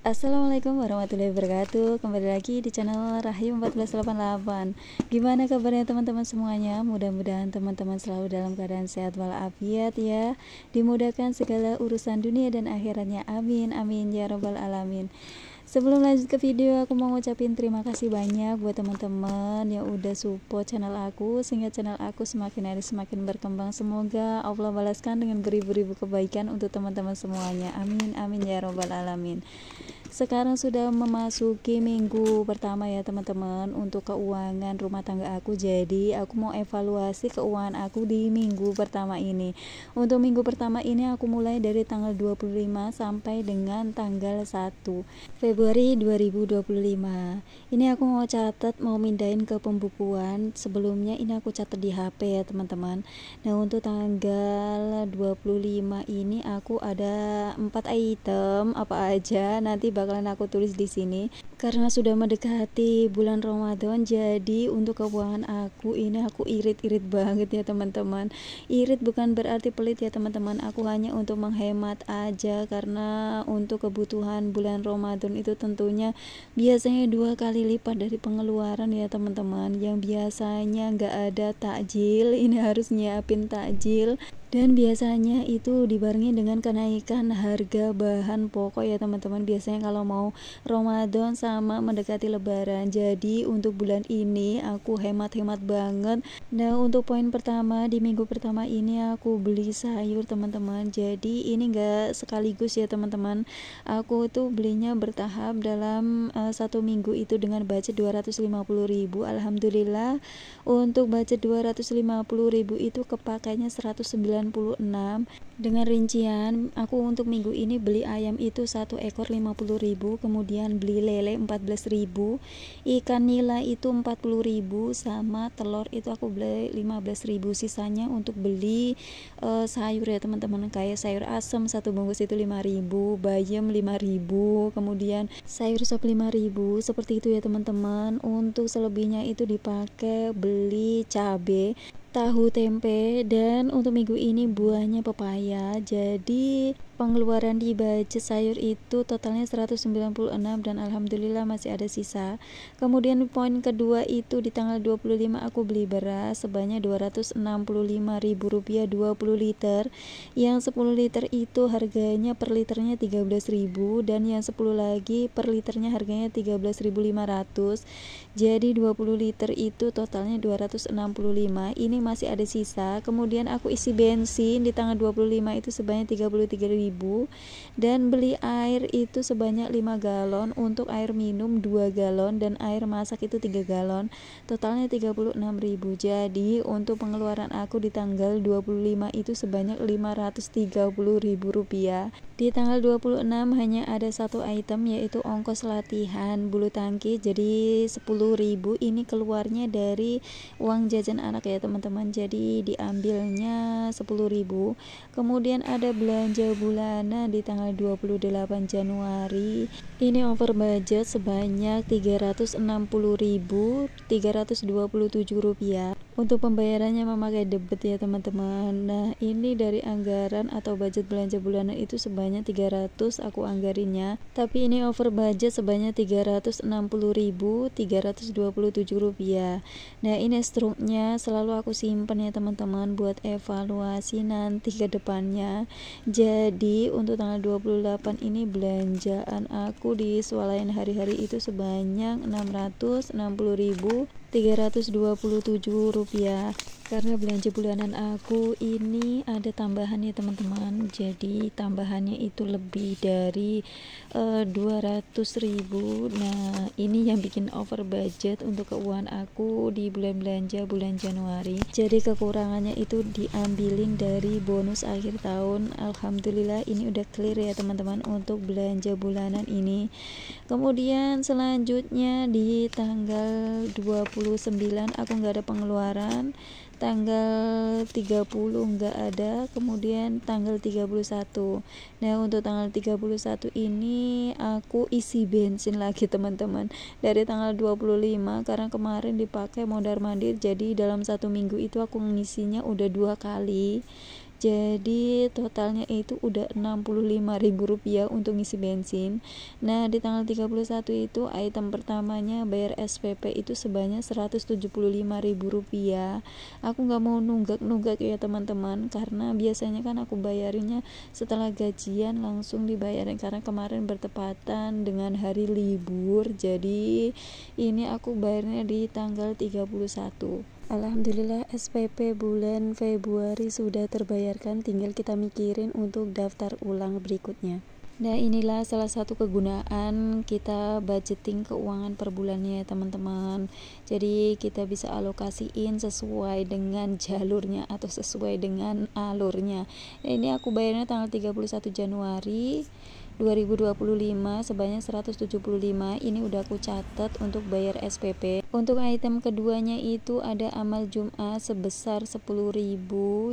Assalamualaikum warahmatullahi wabarakatuh. Kembali lagi di channel Rahim 1488. Gimana kabarnya teman-teman semuanya? Mudah-mudahan teman-teman selalu dalam keadaan sehat walafiat ya. Dimudahkan segala urusan dunia dan akhiratnya. Amin amin ya robbal alamin. Sebelum lanjut ke video, aku mau ngucapin terima kasih banyak buat teman-teman yang udah support channel aku, sehingga channel aku semakin hari semakin berkembang. Semoga Allah balaskan dengan beribu-ribu kebaikan untuk teman-teman semuanya. Amin amin ya robbal alamin. Sekarang sudah memasuki minggu pertama ya teman-teman untuk keuangan rumah tangga aku. Jadi aku mau evaluasi keuangan aku di minggu pertama ini. Untuk minggu pertama ini aku mulai dari tanggal 25 sampai dengan tanggal 1 Februari 2025. Ini aku mau catat, mau mindahin ke pembukuan. Sebelumnya ini aku catat di HP ya teman-teman. Nah untuk tanggal 25 ini aku ada 4 item apa aja, nanti bakalan aku tulis di sini karena sudah mendekati bulan Ramadan. Jadi untuk keuangan aku ini aku irit-irit banget ya teman-teman. Irit bukan berarti pelit ya teman-teman, aku hanya untuk menghemat aja karena untuk kebutuhan bulan Ramadan itu tentunya biasanya 2 kali lipat dari pengeluaran ya teman-teman. Yang biasanya nggak ada takjil, ini harus nyiapin takjil, dan biasanya itu dibarengi dengan kenaikan harga bahan pokok ya teman-teman, biasanya kalau mau Ramadan sama mendekati lebaran. Jadi untuk bulan ini aku hemat-hemat banget. Nah untuk poin pertama, di minggu pertama ini aku beli sayur teman-teman. Jadi ini enggak sekaligus ya teman-teman, aku tuh belinya bertahap dalam 1 minggu itu dengan budget 250.000. Alhamdulillah untuk budget 250.000 itu kepakainya 196. Dengan rincian aku untuk minggu ini beli ayam itu 1 ekor 50.000, kemudian beli lele 14.000, ikan nila itu 40.000, sama telur itu aku beli 15.000. Sisanya untuk beli sayur ya teman-teman, kayak sayur asem 1 bungkus itu 5.000, bayam 5.000, kemudian sayur sop 5.000, seperti itu ya teman-teman. Untuk selebihnya itu dipakai beli cabe, tahu, tempe, dan untuk minggu ini buahnya pepaya. Jadi pengeluaran di budget sayur itu totalnya 196 dan alhamdulillah masih ada sisa. Kemudian poin kedua itu di tanggal 25 aku beli beras sebanyak Rp265.000 20 liter. Yang 10 liter itu harganya per liternya 13.000 dan yang 10 lagi per liternya harganya 13.500. Jadi 20 liter itu totalnya 265. Ini masih ada sisa. Kemudian aku isi bensin di tanggal 25 itu sebanyak 33.000 dan beli air itu sebanyak 5 galon, untuk air minum 2 galon dan air masak itu 3 galon, totalnya 36.000. Jadi untuk pengeluaran aku di tanggal 25 itu sebanyak Rp530.000. Di tanggal 26 hanya ada 1 item, yaitu ongkos latihan bulu tangkis, jadi 10.000. Ini keluarnya dari uang jajan anak ya teman-teman, jadi diambilnya 10.000. Kemudian ada belanja bulanan di tanggal 28 Januari. Ini over budget sebanyak Rp360.327. Untuk pembayarannya memakai debit ya teman-teman. Nah ini dari anggaran atau budget belanja bulanan itu sebanyak 300 aku anggarinnya, tapi ini over budget sebanyak Rp360.327. Nah ini struknya selalu aku simpen ya teman-teman buat evaluasi nanti ke depannya. Jadi untuk tanggal 28 ini belanjaan aku di swalayan hari-hari itu sebanyak Rp660.327. Karena belanja bulanan aku ini ada tambahan ya teman-teman, jadi tambahannya itu lebih dari 200.000. Nah ini yang bikin over budget untuk keuangan aku di bulan belanja bulan Januari. Jadi kekurangannya itu diambilin dari bonus akhir tahun. Alhamdulillah ini udah clear ya teman-teman untuk belanja bulanan ini. Kemudian selanjutnya di tanggal 29 aku nggak ada pengeluaran, tanggal 30 nggak ada, kemudian tanggal 31. Nah untuk tanggal 31 ini aku isi bensin lagi teman-teman dari tanggal 25 karena kemarin dipakai mondar mandir, jadi dalam 1 minggu itu aku ngisinya udah 2 kali. Jadi totalnya itu udah Rp65.000 untuk ngisi bensin. Nah di tanggal 31 itu item pertamanya bayar SPP itu sebanyak Rp175.000. Aku nggak mau nunggak ya teman-teman, karena biasanya kan aku bayarinnya setelah gajian langsung dibayarin, karena kemarin bertepatan dengan hari libur, jadi ini aku bayarnya di tanggal 31. Alhamdulillah SPP bulan Februari sudah terbayarkan, tinggal kita mikirin untuk daftar ulang berikutnya. Nah inilah salah satu kegunaan kita budgeting keuangan per bulannya ya teman-teman. Jadi kita bisa alokasiin sesuai dengan jalurnya atau sesuai dengan alurnya. Nah, ini aku bayarnya tanggal 31 Januari 2025 sebanyak 175. Ini udah aku catat untuk bayar SPP. Untuk item keduanya itu ada amal Jumat sebesar 10.000.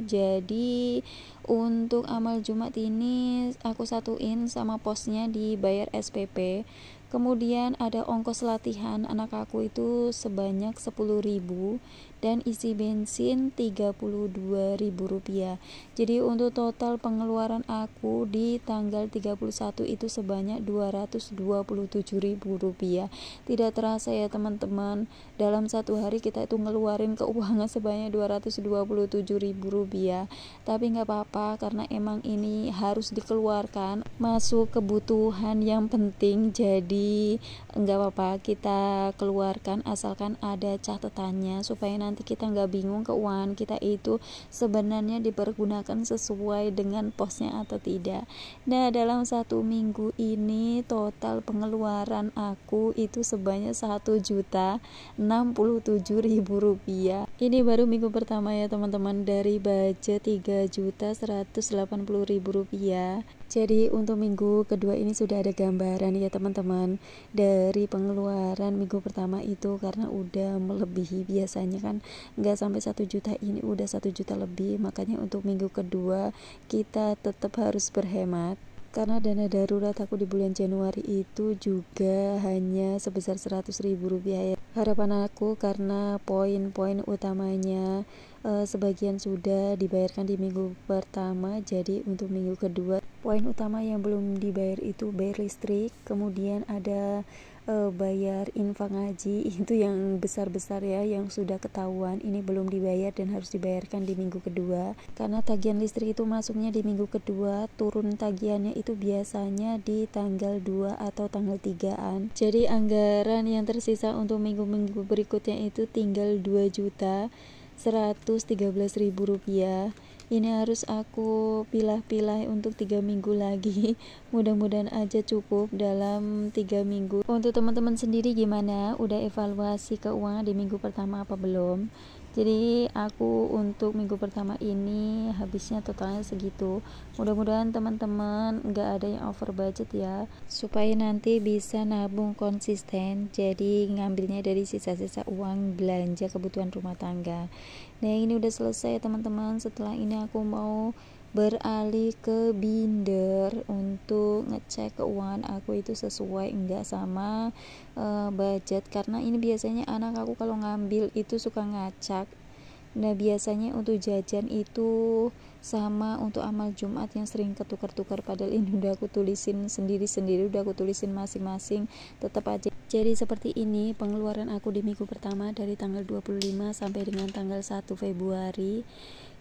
Jadi untuk amal Jumat ini aku satuin sama posnya dibayar SPP. Kemudian ada ongkos latihan anak aku itu sebanyak 10.000 dan isi bensin Rp32.000. Jadi untuk total pengeluaran aku di tanggal 31 itu sebanyak Rp227.000. Tidak terasa ya teman-teman, dalam satu hari kita itu ngeluarin keuangan sebanyak Rp227.000. Tapi nggak apa-apa, karena emang ini harus dikeluarkan, masuk kebutuhan yang penting, jadi nggak apa-apa kita keluarkan asalkan ada catatannya supaya nanti kita nggak bingung keuangan kita itu sebenarnya dipergunakan sesuai dengan posnya atau tidak. Nah dalam satu minggu ini total pengeluaran aku itu sebanyak Rp1.067.000. Ini baru minggu pertama ya teman-teman, dari budget Rp3.180.000. Jadi untuk minggu kedua ini sudah ada gambaran ya teman-teman dari pengeluaran minggu pertama itu, karena udah melebihi, biasanya kan nggak sampai 1 juta, ini udah 1 juta lebih. Makanya untuk minggu kedua kita tetap harus berhemat, karena dana darurat aku di bulan Januari itu juga hanya sebesar Rp100.000 ya. Harapan aku karena poin-poin utamanya sebagian sudah dibayarkan di minggu pertama, jadi untuk minggu kedua poin utama yang belum dibayar itu bayar listrik, kemudian ada bayar infak ngaji, itu yang besar-besar ya, yang sudah ketahuan ini belum dibayar dan harus dibayarkan di minggu kedua. Karena tagihan listrik itu masuknya di minggu kedua, turun tagihannya itu biasanya di tanggal 2 atau tanggal 3-an. Jadi anggaran yang tersisa untuk minggu-minggu berikutnya itu tinggal Rp2.113.000. Ini harus aku pilah-pilah untuk 3 minggu lagi. Mudah-mudahan aja cukup dalam 3 minggu. Untuk teman-teman sendiri gimana? Udah evaluasi keuangan di minggu pertama apa belum? Jadi aku untuk minggu pertama ini habisnya totalnya segitu. Mudah-mudahan teman-teman nggak ada yang over budget ya, supaya nanti bisa nabung konsisten, jadi ngambilnya dari sisa-sisa uang belanja kebutuhan rumah tangga. Nah ini udah selesai teman-teman. Setelah ini aku mau beralih ke Binder untuk ngecek keuangan aku itu sesuai enggak sama budget, karena ini biasanya anak aku kalau ngambil itu suka ngacak. Nah biasanya untuk jajan itu sama untuk amal Jumat yang sering ketukar-tukar, padahal ini udah aku tulisin sendiri-sendiri, udah aku tulisin masing-masing, tetap aja. Jadi seperti ini pengeluaran aku di minggu pertama dari tanggal 25 sampai dengan tanggal 1 Februari.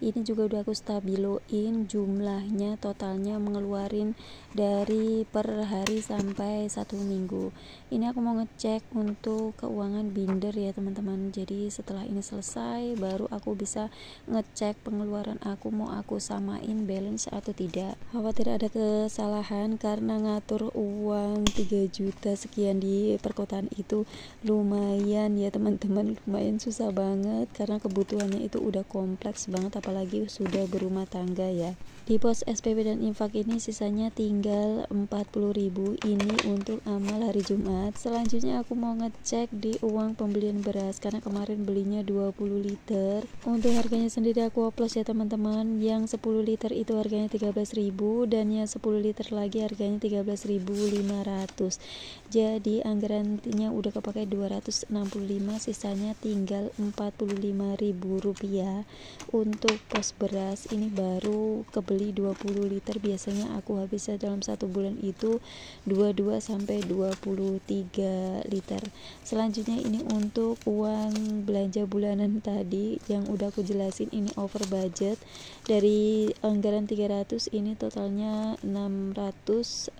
Ini juga udah aku stabiloin jumlahnya, totalnya mengeluarin dari per hari sampai 1 minggu. Ini aku mau ngecek untuk keuangan Binder ya teman-teman. Jadi setelah ini selesai baru aku bisa ngecek pengeluaran aku, mau aku samain balance atau tidak. Khawatir ada kesalahan karena ngatur uang 3 juta sekian di perkotaan itu lumayan ya teman-teman, lumayan susah banget karena kebutuhannya itu udah kompleks banget, apalagi sudah berumah tangga ya. Di pos SPP dan infak ini sisanya tinggal 40.000. Ini untuk amal hari Jumat. Selanjutnya aku mau ngecek di uang pembelian beras, karena kemarin belinya 20 liter. Untuk harganya sendiri aku oplos ya teman-teman. Yang 10 liter itu harganya 13.000 dan yang 10 liter lagi harganya 13.500. Jadi anggaran nantinya udah kepakai 265, sisanya tinggal Rp45.000. Untuk pos beras ini baru kebeli 20 liter, biasanya aku habisnya dalam 1 bulan itu 22 sampai 23 liter. Selanjutnya ini untuk uang belanja bulanan tadi yang udah aku jelasin, ini over budget. Dari anggaran 300 ini totalnya 660.000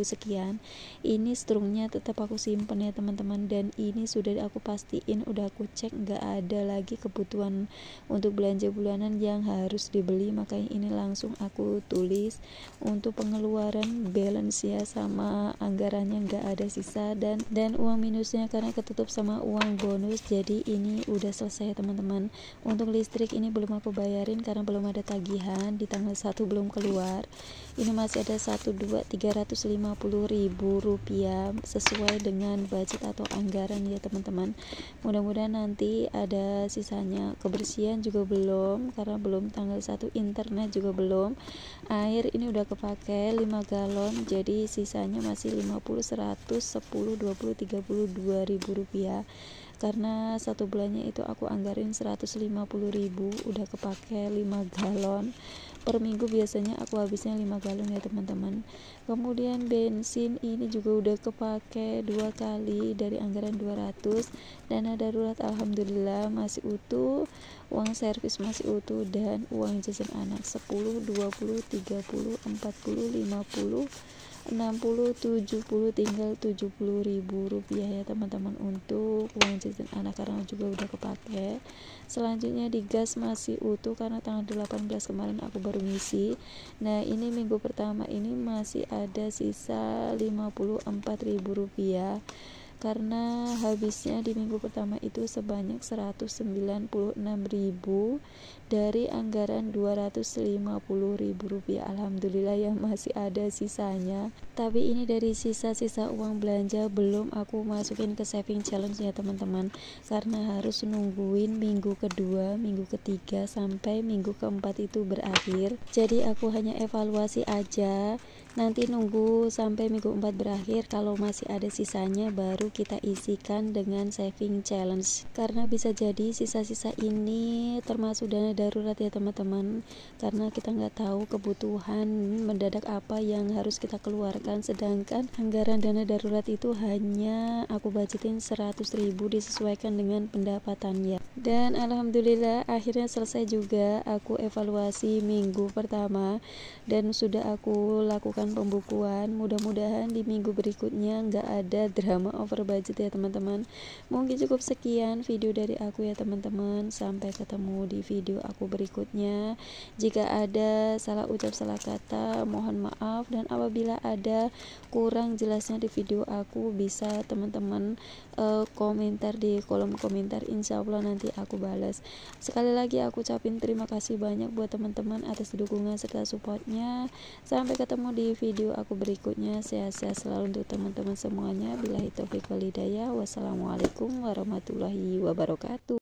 sekian. Ini struknya tetap aku simpen ya teman-teman, dan ini sudah aku pastiin, udah aku cek nggak ada lagi kebutuhan untuk belanja bulanan yang harus dibeli, makanya ini langsung aku tulis untuk pengeluaran balance ya, sama anggarannya nggak ada sisa, dan uang minusnya karena ketutup sama uang bonus. Jadi ini udah selesai ya teman-teman. Untuk listrik ini belum aku bayarin karena belum ada tagihan, di tanggal 1 belum keluar. Ini masih ada 350.000 rupiah sesuai dengan budget atau anggaran ya teman-teman. Mudah-mudahan nanti ada sisanya. Kebersihan juga belum karena belum tanggal 1, internet juga belum. Air ini udah kepake 5 galon, jadi sisanya masih 50, 100, 10, 20, 32.000 rupiah. Karena 1 bulannya itu aku anggarin 150.000, udah kepake 5 galon. Per minggu biasanya aku habisnya 5 galon ya teman-teman. Kemudian bensin ini juga udah kepake 2 kali dari anggaran 200. Dana darurat alhamdulillah masih utuh, uang servis masih utuh, dan uang jajan anak 10, 20, 30, 40, 50, 60, 70, tinggal 70.000 rupiah ya teman-teman untuk uang jajan anak karena juga udah kepake. Selanjutnya di gas masih utuh karena tanggal 18 kemarin aku baru ngisi. Nah ini minggu pertama ini masih ada sisa 54.000 rupiah karena habisnya di minggu pertama itu sebanyak 196.000 dari anggaran 250.000 rupiah. Alhamdulillah ya masih ada sisanya, tapi ini dari sisa-sisa uang belanja belum aku masukin ke saving challenge ya teman-teman, karena harus nungguin minggu kedua, minggu ketiga sampai minggu keempat itu berakhir. Jadi aku hanya evaluasi aja, nanti nunggu sampai minggu 4 berakhir, kalau masih ada sisanya baru kita isikan dengan saving challenge, karena bisa jadi sisa-sisa ini termasuk dana darurat ya teman-teman, karena kita nggak tahu kebutuhan mendadak apa yang harus kita keluarkan, sedangkan anggaran dana darurat itu hanya aku budgetin 100.000 disesuaikan dengan pendapatannya. Dan alhamdulillah akhirnya selesai juga aku evaluasi minggu pertama dan sudah aku lakukan pembukuan. Mudah-mudahan di minggu berikutnya nggak ada drama over budget ya teman-teman. Mungkin cukup sekian video dari aku ya teman-teman, sampai ketemu di video aku berikutnya. Jika ada salah ucap salah kata mohon maaf, dan apabila ada kurang jelasnya di video aku bisa teman-teman komentar di kolom komentar, insya Allah nanti aku balas. Sekali lagi aku ucapin terima kasih banyak buat teman-teman atas dukungan serta supportnya. Sampai ketemu di video aku berikutnya. Sehat-sehat selalu untuk teman-teman semuanya. Billahi taufiq wal hidayah. Wassalamualaikum warahmatullahi wabarakatuh.